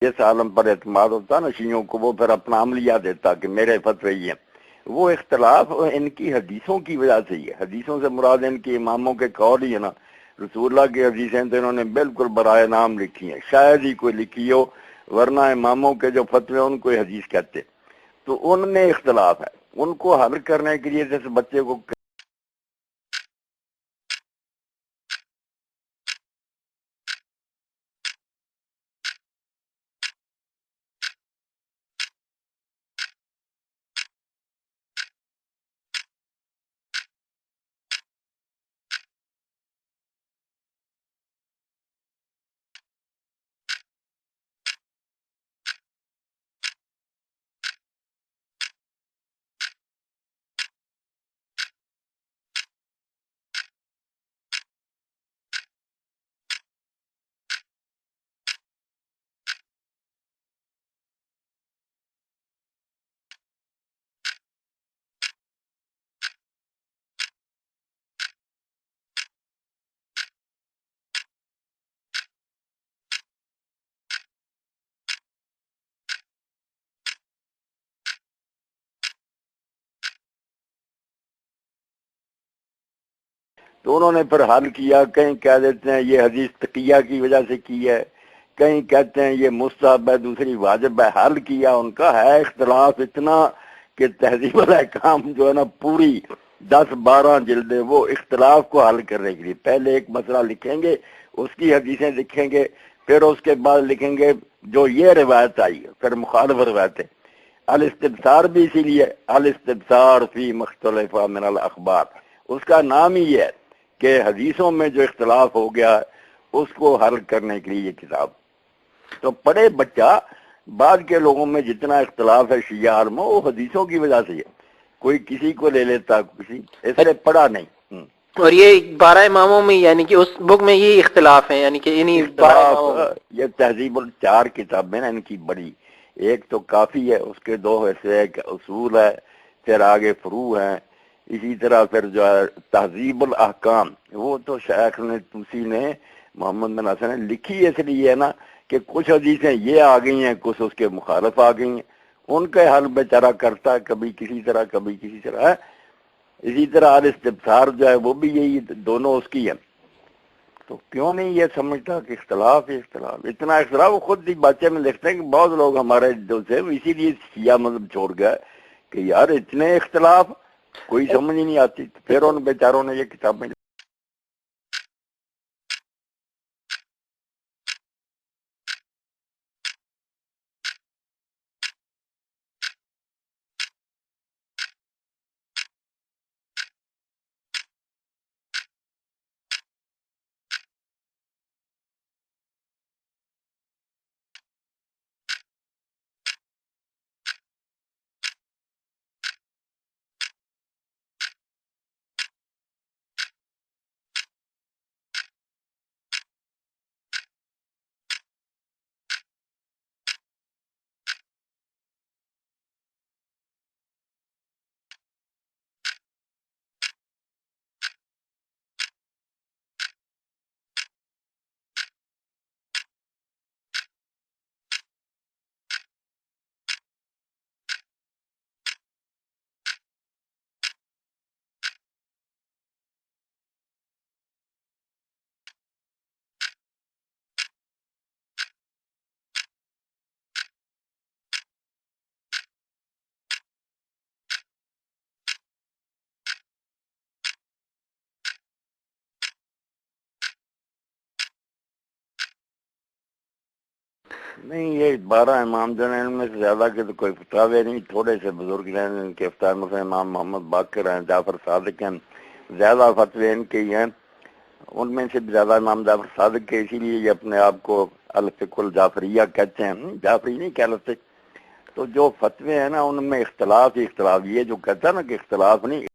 जिस आलम पर एतमाद होता ना शियों को, वो फिर अपना अमलिया देता कि मेरे फतवे ही हैं। वो इख्तलाफ इनकी हदीसों की वजह से ही है। हदीसों से मुराद इनके इमामों के कौल ही है ना। रसूलुल्लाह की हदीसें तो इन्होंने बिल्कुल बराए नाम लिखी हैं, शायद ही कोई लिखी हो, वरना इमामों के जो फतवे उनको हदीस कहते। तो उनमें इख्तलाफ है, उनको हल करने के लिए जैसे बच्चे को तो उन्होंने फिर हल किया। कहीं कह देते हैं ये हदीस तकिया की वजह से की है, कहीं कहते हैं ये मुस्तहब है, दूसरी वाजिब है। हल किया उनका है इख्तलाफ इतना कि तहजीब अल अहकाम जो है ना पूरी 10-12 जिल्दें वो इख्तलाफ को हल करने के लिए पहले एक मसला लिखेंगे, उसकी हदीसें लिखेंगे, फिर उसके बाद लिखेंगे जो ये रिवायत आई, फिर मुखालिफ रिवायतें। अल इस्तिबसार भी इसीलिए अल इस्तिबसार फी मुख्तलिफा मिनल अखबार, उसका नाम ही है कि हदीसों में जो इख्तलाफ हो गया उसको हल करने के लिए ये किताब। तो पढ़े बच्चा, बाद के लोगों में जितना इख्तलाफ है शिया में वो हदीसों की वजह से है। कोई किसी को ले लेता, किसी इसलिए पढ़ा नहीं। और ये 12 इमामों में यानी कि उस बुक में ये इख्तिलाफ है, यानी कि इन्हीं 12 इमामों में। ये तहजीबुल 4 किताबें ना इनकी बड़ी, एक तो काफी है, उसके 2 हिस्से, एक उसूल है, फिर आगे फरू है। इसी तरह फिर जो है तहजीबुल अहकाम, वो तो शेख ने तुसी ने मोहम्मद बिन हसन ने लिखी इसलिए है ना कि कुछ हदीसें ये आ गई हैं, कुछ उसके मुखालिफ आ गई हैं, उनके हल बेचारा करता है, कभी किसी तरह कभी किसी तरह है। इसी तरह अल इस्तिबसार जो है वो भी यही दोनों उसकी है। तो क्यों नहीं ये समझता कि इख्तलाफ इतना इख्तलाफ। वो खुद ही बच्चे में लिखते हैं कि बहुत लोग हमारे दिल से इसीलिए शिया मजहब छोड़ गए कि यार इतने इख्तलाफ कोई समझ ही नहीं आती। फिर उन बेचारों ने ये किताबें नहीं। ये 12 इमाम जो है इनमें से ज्यादा के तो कोई फतावे नहीं, थोड़े से बुजुर्ग हैं इनके इफ्तार में इमाम मोहम्मद बाकर हैं, जाफर सादिक हैं, ज्यादा फतवे इनके ही हैं। उनमें से भी ज्यादा इमाम जाफर सादिक के, इसीलिए ये अपने आप को अल फिकुल जाफरिया कहते हैं, जाफरी नहीं कहते। तो जो फतवे हैं ना उनमें इख्तलाफ ही इख्तलाफ। ये जो कहता है ना कि इख्तलाफ नहीं,